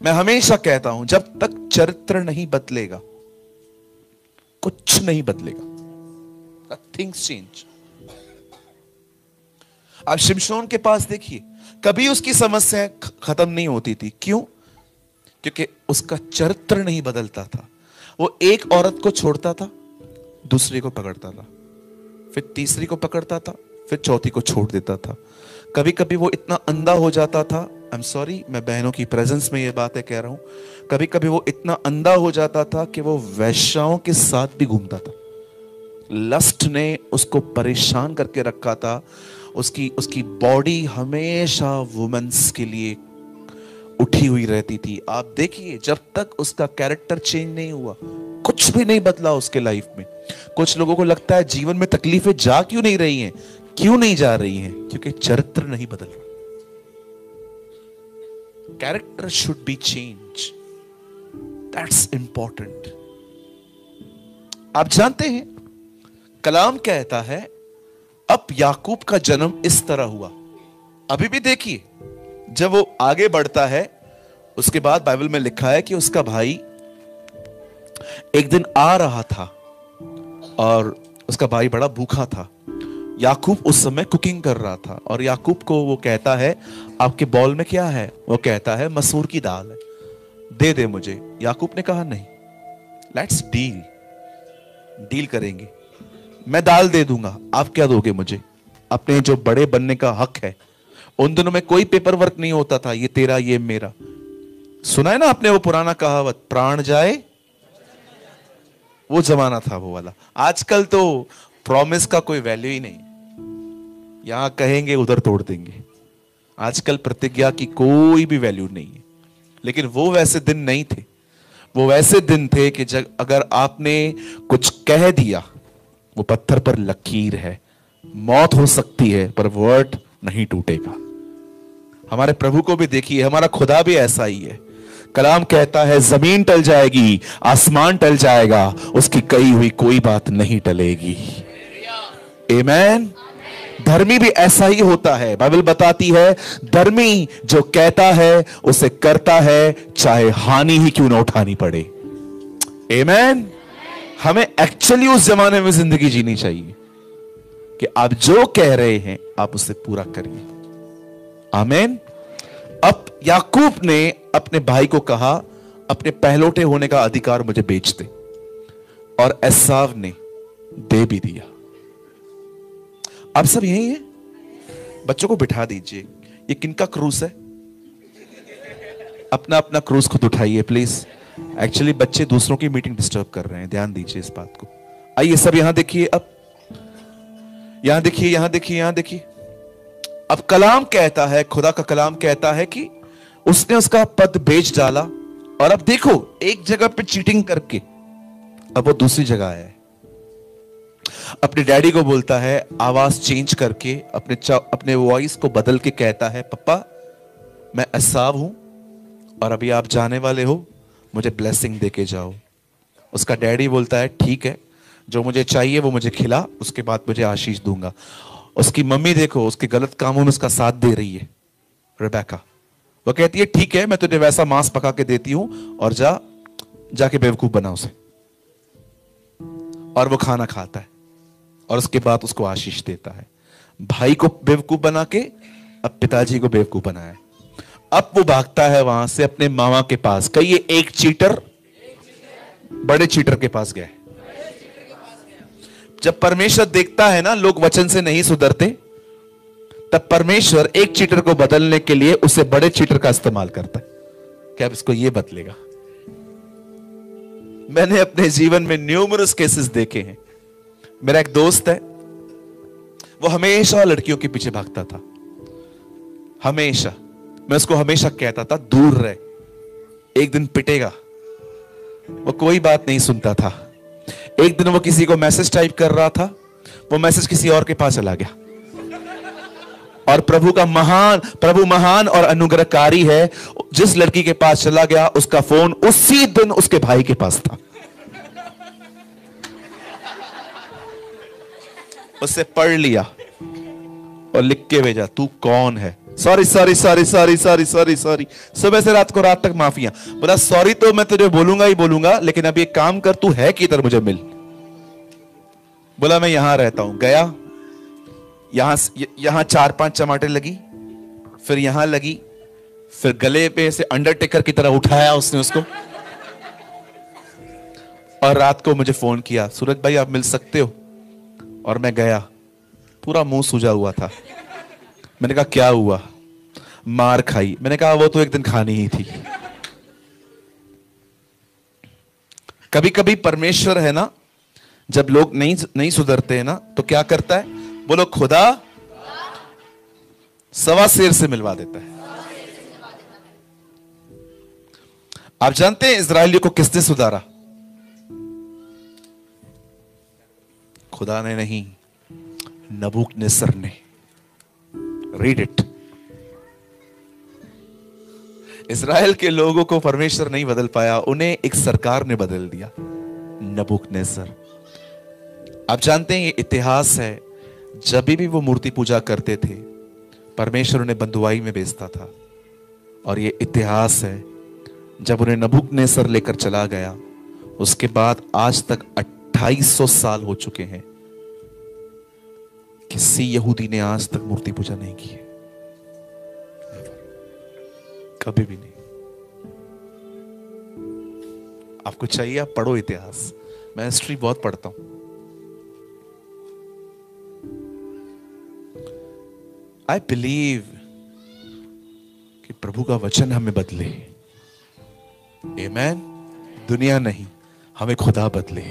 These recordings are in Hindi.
मैं हमेशा कहता हूं, जब तक चरित्र नहीं बदलेगा कुछ नहीं बदलेगा। Things change. आप शिमशोन के पास देखिए, कभी उसकी समस्या खत्म नहीं होती थी। क्यों? क्योंकि उसका चरित्र नहीं बदलता था। वो एक औरत को छोड़ता था, दूसरी को पकड़ता था, फिर तीसरी को पकड़ता था, फिर चौथी को छोड़ देता था। कभी कभी वो इतना अंधा हो जाता था, आई एम सॉरी, मैं बहनों की प्रेजेंस में ये बातें कह रहा हूं, कभी कभी वो इतना अंधा हो जाता था कि वो वैश्याओं के साथ भी घूमता था। लस्ट ने उसको परेशान करके रखा था। उसकी बॉडी हमेशा वुमेन्स के लिए उठी हुई रहती थी। आप देखिए, जब तक उसका कैरेक्टर चेंज नहीं हुआ, कुछ भी नहीं बदला उसके लाइफ में। कुछ लोगों को लगता है जीवन में तकलीफें जा क्यों नहीं रही हैं? क्यों नहीं जा रही हैं? क्योंकि चरित्र नहीं बदल रहा। Character should be change, that's important. आप जानते हैं, कलाम कहता है अब याकूब का जन्म इस तरह हुआ। अभी भी देखिए, जब वो आगे बढ़ता है, उसके बाद बाइबल में लिखा है कि उसका भाई एक दिन आ रहा था और उसका भाई बड़ा भूखा था। याकूब उस समय कुकिंग कर रहा था और याकूब को वो कहता है, आपके बाउल में क्या है? वो कहता है, मसूर की दाल है, दे दे मुझे। याकूब ने कहा, नहीं, लेट्स डील करेंगे। मैं दाल दे दूंगा, आप क्या दोगे मुझे? अपने जो बड़े बनने का हक है। उन दिनों में कोई पेपर वर्क नहीं होता था, ये तेरा ये मेरा। सुना है ना आपने वो पुराना कहावत, प्राण जाए? वो जमाना था वो वाला। आजकल तो प्रॉमिस का कोई वैल्यू ही नहीं, यहां कहेंगे उधर तोड़ देंगे। आजकल प्रतिज्ञा की कोई भी वैल्यू नहीं है। लेकिन वो वैसे दिन नहीं थे। वो वैसे दिन थे कि जब अगर आपने कुछ कह दिया, वो पत्थर पर लकीर है, मौत हो सकती है पर वर्ड नहीं टूटेगा। हमारे प्रभु को भी देखिए, हमारा खुदा भी ऐसा ही है। कलाम कहता है, जमीन टल जाएगी, आसमान टल जाएगा, उसकी कही हुई कोई बात नहीं टलेगी। आमेन। धर्मी भी ऐसा ही होता है। बाइबल बताती है, धर्मी जो कहता है उसे करता है, चाहे हानि ही क्यों ना उठानी पड़े। आमेन। हमें एक्चुअली उस जमाने में जिंदगी जीनी चाहिए कि आप जो कह रहे हैं आप उसे पूरा करिए। आमीन। अब याकूब ने अपने भाई को कहा, अपने पहलौठे होने का अधिकार मुझे बेच दे, और एसाव ने दे भी दिया। अब सब यही है। बच्चों को बिठा दीजिए। ये किनका क्रूज है? अपना अपना क्रूज खुद उठाइए प्लीज। एक्चुअली बच्चे दूसरों की मीटिंग डिस्टर्ब कर रहे हैं, ध्यान दीजिए इस बात को। आइए सब यहां देखिए, अब यहां देखिए, यहां देखिए, यहां देखिए। अब कलाम कहता है, खुदा का कलाम कहता है कि उसने उसका पद बेच डाला, और अब देखो, एक जगह पे चीटिंग करके अब वो दूसरी जगह आया है। अपने डैडी को बोलता है, आवाज चेंज करके अपने वॉइस को बदल के कहता है, पप्पा मैं एसाव हूं और अभी आप जाने वाले हो, मुझे ब्लेसिंग देके जाओ। उसका डैडी बोलता है, ठीक है, जो मुझे चाहिए वो मुझे खिला, उसके बाद मुझे आशीष दूंगा। उसकी मम्मी देखो, उसके गलत कामों में उसका साथ दे रही है, रेबेका। वो कहती है, ठीक है, मैं तुझे वैसा मांस पका के देती हूं और जाके बेवकूफ बना उसे। और वो खाना खाता है और उसके बाद उसको आशीष देता है। भाई को बेवकूफ बना के अब पिताजी को बेवकूफ बनाया। अब वो भागता है वहां से अपने मामा के पास। कहिए, एक चीटर बड़े चीटर के पास गया। जब परमेश्वर देखता है ना लोग वचन से नहीं सुधरते, तब परमेश्वर एक चीटर को बदलने के लिए उसे बड़े चीटर का इस्तेमाल करता है कि अब इसको ये बदलेगा। मैंने अपने जीवन में न्यूमरस केसेस देखे हैं। मेरा एक दोस्त है, वो हमेशा लड़कियों के पीछे भागता था, हमेशा। मैं उसको हमेशा कहता था, दूर रहे, एक दिन पिटेगा। वो कोई बात नहीं सुनता था। एक दिन वो किसी को मैसेज टाइप कर रहा था, वो मैसेज किसी और के पास चला गया। और प्रभु महान और अनुग्रहकारी है। जिस लड़की के पास चला गया, उसका फोन उसी दिन उसके भाई के पास था। उससे पढ़ लिया और लिख के भेजा, तू कौन है? Sorry sorry sorry sorry sorry sorry sorry, सुबह से रात को, रात तक माफिया। बोला सॉरी तो मैं तुझे बोलूंगा ही बोलूंगा, लेकिन अभी एक काम कर, तू है किधर, मुझे मिल। बोला मैं यहां रहता हूं। गया, यहां 4-5 चमाटे लगी, फिर यहां लगी, फिर गले पे से अंडरटेकर की तरह उठाया उसने उसको, और रात को मुझे फोन किया, सूरज भाई आप मिल सकते हो? और मैं गया, पूरा मुंह सूजा हुआ था। मैंने कहा क्या हुआ? मार खाई। मैंने कहा वो तो एक दिन खानी ही थी। कभी कभी परमेश्वर है ना, जब लोग नहीं सुधरते हैं ना, तो क्या करता है? बोलो, खुदा सवा शेर से मिलवा देता है। आप जानते हैं इजरायलियों को किसने सुधारा? खुदा ने नहीं, नबूकदनेस्सर ने। Read it. इजराइल के लोगों को परमेश्वर नहीं बदल पाया, उन्हें एक सरकार ने बदल दिया, नबूकदनेस्सर। आप जानते हैं ये इतिहास है, जब भी वो मूर्ति पूजा करते थे परमेश्वर उन्हें बंधुआई में भेजता था। और ये इतिहास है, जब उन्हें नबूकदनेस्सर लेकर चला गया, उसके बाद आज तक 2800 साल हो चुके हैं, किसी यहूदी ने आज तक मूर्ति पूजा नहीं की है, कभी भी नहीं। आपको चाहिए आप पढ़ो इतिहास, मैं हिस्ट्री बहुत पढ़ता हूं। आई बिलीव कि प्रभु का वचन हमें बदले। आमेन। दुनिया नहीं, हमें खुदा बदले।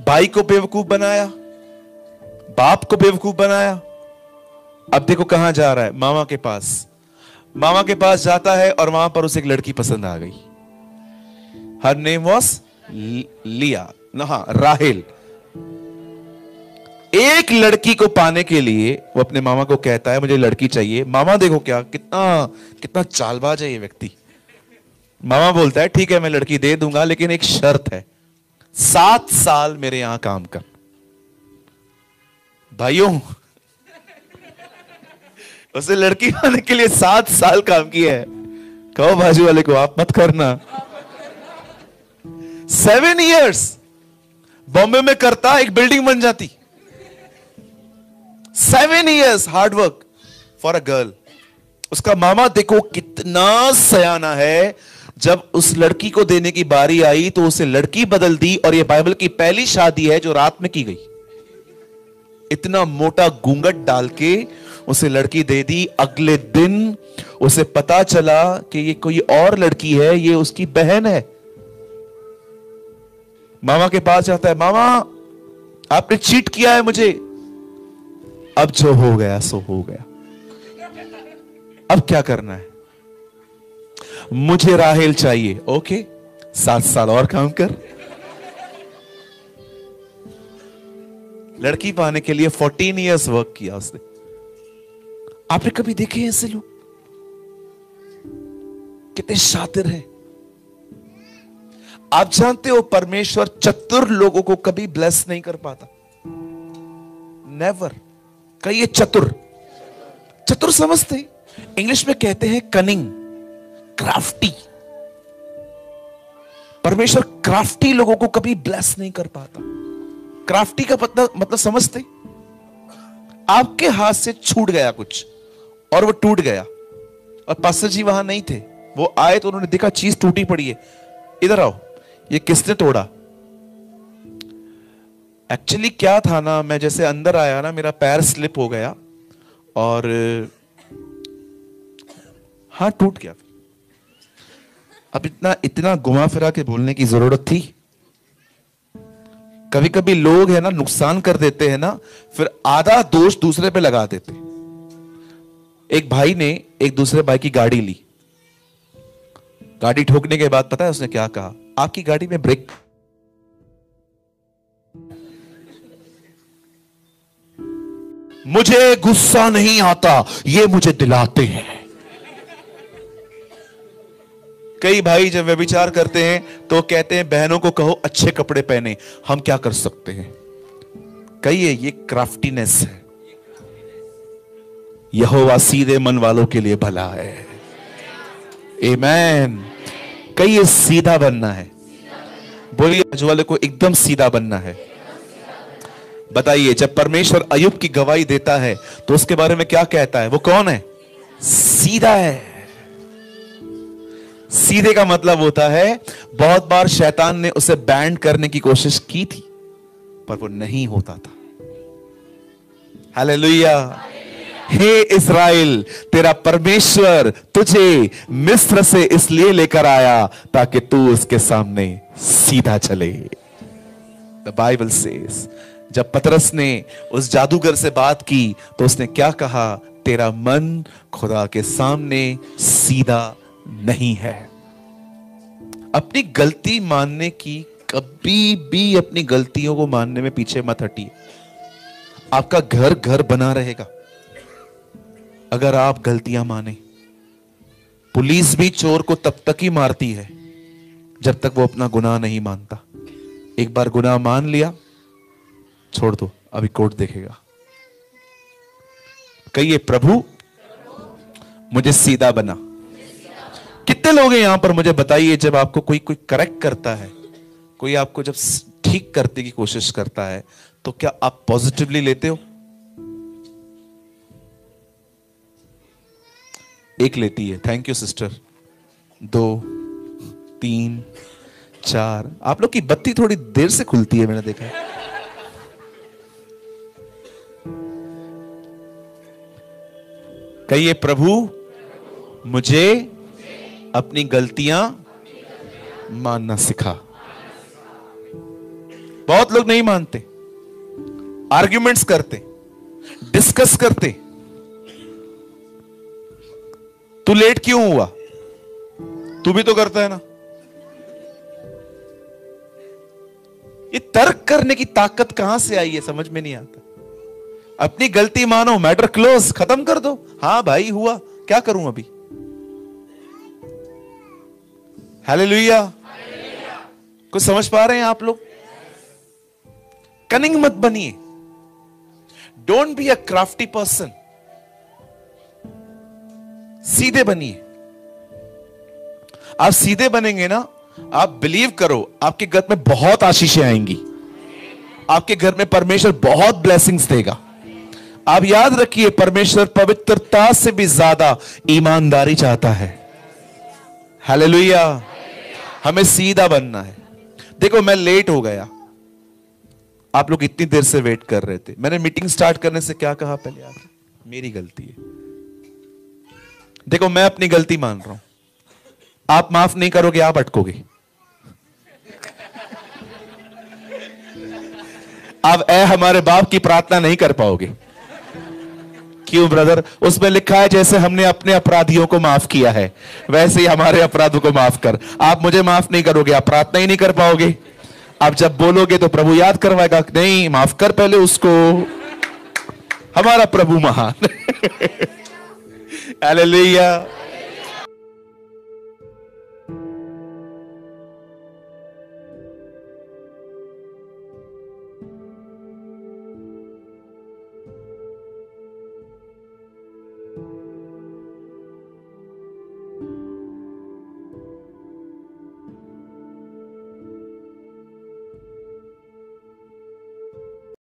भाई को बेवकूफ बनाया, बाप को बेवकूफ बनाया, अब देखो कहां जा रहा है, मामा के पास। मामा के पास जाता है और वहां पर उसे एक लड़की पसंद आ गई। हर नेम वॉज लिया, हाँ राहेल। एक लड़की को पाने के लिए वो अपने मामा को कहता है मुझे लड़की चाहिए। मामा देखो क्या, कितना कितना चालबाज है ये व्यक्ति। मामा बोलता है ठीक है मैं लड़की दे दूंगा, लेकिन एक शर्त है, 7 साल मेरे यहां काम कर। भाइयों, उसे लड़की पाने के लिए 7 साल काम किया है। कहो बाजू वाले को आप मत करना। 7 years बॉम्बे में करता एक बिल्डिंग बन जाती। 7 years hard work for a girl. उसका मामा देखो कितना सयाना है, जब उस लड़की को देने की बारी आई तो उसे लड़की बदल दी, और यह बाइबल की पहली शादी है जो रात में की गई। इतना मोटा घूंघट डाल के उसे लड़की दे दी। अगले दिन उसे पता चला कि ये कोई और लड़की है, ये उसकी बहन है। मामा के पास जाता है, मामा आपने चीट किया है मुझे। अब जो हो गया सो हो गया, अब क्या करना है? मुझे राहेल चाहिए। ओके 7 साल और काम कर। लड़की पाने के लिए 14 years वर्क किया उसने। आपने कभी देखे हैं ऐसे लोग? कितने शातिर हैं। आप जानते हो परमेश्वर चतुर लोगों को कभी ब्लेस नहीं कर पाता। नेवर। कहिए चतुर। चतुर समझते, इंग्लिश में कहते हैं कनिंग, क्राफ्टी। परमेश्वर क्राफ्टी लोगों को कभी ब्लेस नहीं कर पाता। क्राफ्टी का मतलब समझते? आपके हाथ से छूट गया कुछ और वो टूट गया, और पास्टर जी वहां नहीं थे, वो आए तो उन्होंने देखा चीज टूटी पड़ी है, इधर आओ, ये किसने तोड़ा? एक्चुअली क्या था ना, मैं जैसे अंदर आया ना, मेरा पैर स्लिप हो गया और हाथ टूट गया। अब इतना घुमा फिरा के बोलने की जरूरत थी? कभी कभी लोग है ना नुकसान कर देते हैं ना, फिर आधा दोष दूसरे पे लगा देते। एक भाई ने एक दूसरे भाई की गाड़ी ली। गाड़ी ठोकने के बाद पता है उसने क्या कहा? आपकी गाड़ी में ब्रेक। मुझे गुस्सा नहीं आता, ये मुझे दिलाते हैं। कई भाई जब व्यभिचार करते हैं तो कहते हैं बहनों को कहो अच्छे कपड़े पहने। हम क्या कर सकते हैं? कहिए ये क्राफ्टीनेस है। यहोवा सीधे मन वालों के लिए भला है। आमेन। कहिए सीधा बनना है। बोलिए बाजू वाले को एकदम सीधा बनना है। बताइए, जब परमेश्वर अय्यूब की गवाही देता है तो उसके बारे में क्या कहता है? वो कौन है? सीधा है। सीधे का मतलब होता है, बहुत बार शैतान ने उसे बैंड करने की कोशिश की थी पर वो नहीं होता था। हालेलुया। हे इस्राएल, तेरा परमेश्वर तुझे मिस्र से इसलिए लेकर आया ताकि तू उसके सामने सीधा चले। द बाइबल सेज, जब पतरस ने उस जादूगर से बात की तो उसने क्या कहा? तेरा मन खुदा के सामने सीधा नहीं है। अपनी गलती मानने की, कभी भी अपनी गलतियों को मानने में पीछे मत हटिए। आपका घर घर बना रहेगा अगर आप गलतियां माने। पुलिस भी चोर को तब तक ही मारती है जब तक वो अपना गुनाह नहीं मानता। एक बार गुनाह मान लिया, छोड़ दो, अभी कोर्ट देखेगा। कहिए, प्रभु मुझे सीधा बना। कितने लोग हैं यहां पर, मुझे बताइए, जब आपको कोई करेक्ट करता है, कोई आपको जब ठीक करने की कोशिश करता है तो क्या आप पॉजिटिवली लेते हो? एक लेती है, थैंक यू सिस्टर। 2 3 4। आप लोग की बत्ती थोड़ी देर से खुलती है, मैंने देखा है। कहिए, प्रभु मुझे अपनी गलतियां मानना सिखा। बहुत लोग नहीं मानते, आर्ग्यूमेंट्स करते, डिस्कस करते। तू लेट क्यों हुआ? तू भी तो करता है ना। ये तर्क करने की ताकत कहां से आई है, समझ में नहीं आता। अपनी गलती मानो, मैटर क्लोज, खत्म कर दो। हां भाई हुआ, क्या करूं अभी। हालेलुया। कुछ समझ पा रहे हैं आप लोग? कनिंग मत बनिए। Don't be a crafty person. सीधे बनिए। आप सीधे बनेंगे ना, आप बिलीव करो, आपके घर में बहुत आशीषें आएंगी। आपके घर में परमेश्वर बहुत ब्लेसिंग्स देगा। आप याद रखिए, परमेश्वर पवित्रता से भी ज्यादा ईमानदारी चाहता है। हालेलुया। हमें सीधा बनना है। देखो, मैं लेट हो गया, आप लोग इतनी देर से वेट कर रहे थे। मैंने मीटिंग स्टार्ट करने से क्या कहा पहले? आप, मेरी गलती है। देखो, मैं अपनी गलती मान रहा हूं, आप माफ नहीं करोगे, आप अटकोगे। आप हमारे बाप की प्रार्थना नहीं कर पाओगे। क्यों ब्रदर? उसमें लिखा है, जैसे हमने अपने अपराधियों को माफ किया है वैसे ही हमारे अपराधों को माफ कर। आप मुझे माफ नहीं करोगे, आप प्रार्थना ही नहीं कर पाओगे। आप जब बोलोगे तो प्रभु याद करवाएगा, नहीं माफ कर पहले उसको। हमारा प्रभु महान। हालेलुया।